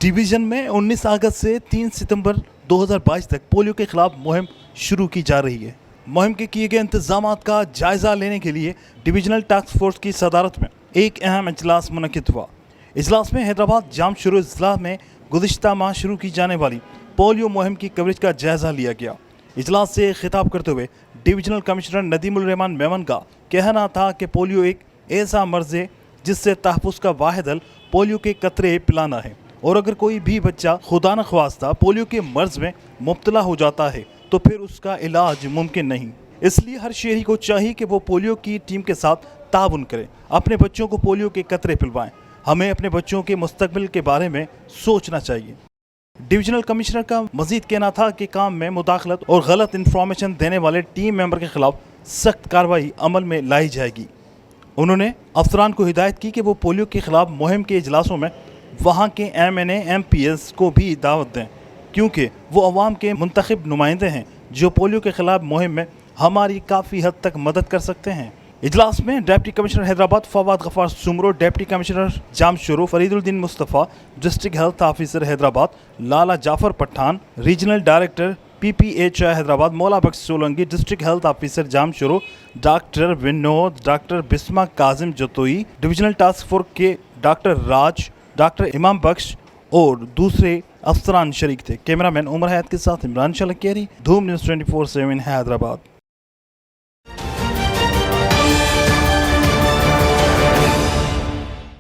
Division में 19 अगस्त से 3 सितंबर 2022 तक पोलियो के खिलाफ मुहिम शुरू की जा रही है। मुहिम के किए गए इंतजामात का जायजा लेने के लिए डिविजनल टास्क फोर्स की सदारत में एक अहम इजलास मुनक्किद हुआ। इजलास में हैदराबाद जामशुरू जिला में गुज़िश्ता माह शुरू की जाने वाली पोलियो मुहिम की कवरेज का जायजा लिया गया। इजलास से खिताब करते हुए डिविजनल कमिश्नर नदीमुल रहमान मेमन का कहना था कि पोलियो एक ऐसा मर्ज है जिससे तहफ़्फ़ुज़ का वाहिद हल पोलियो के कतरे पिलाना है, और अगर कोई भी बच्चा खुदा न ख्वास्ता पोलियो के मर्ज में मुब्तला हो जाता है तो फिर उसका इलाज मुमकिन नहीं। इसलिए हर शहरी को चाहिए कि वो पोलियो की टीम के साथ ताउन करे, अपने बच्चों को पोलियो के कतरे पिलवाएं। हमें अपने बच्चों के मुस्तकबिल के बारे में सोचना चाहिए। डिविजनल कमिश्नर का मजीद कहना था कि काम में मुदाखलत और गलत इंफॉर्मेशन देने वाले टीम मेंबर के खिलाफ सख्त कार्रवाई अमल में लाई जाएगी। उन्होंने अफसरान को हिदायत की कि वो पोलियो के खिलाफ मुहिम के इजलासों में वहाँ के MNA MPs को भी दावत दें, क्योंकि वो अवाम के मुंतखब नुमाइंदे हैं जो पोलियो के खिलाफ मुहिम में हमारी काफ़ी हद तक मदद कर सकते हैं। इजलास में deputy commissioner Hyderabad Fawad Ghaffar Soomro, deputy commissioner Jamshoro Fariduddin Mustafa, district health officer Hyderabad Lala Jafar Pathan, regional director PPHI Hyderabad Maula Bakhsh Solangi, district health officer Jamshoro doctor Vinod, doctor Bisma Kazim Jatoi, divisional task force के डॉक्टर राज, डॉक्टर इमाम बख्श और दूसरे अफसरान शरीक थे। कैमरामैन उमर हयात के साथ इमरान शलकेरी, धूम न्यूज़ 24/7 हैदराबाद।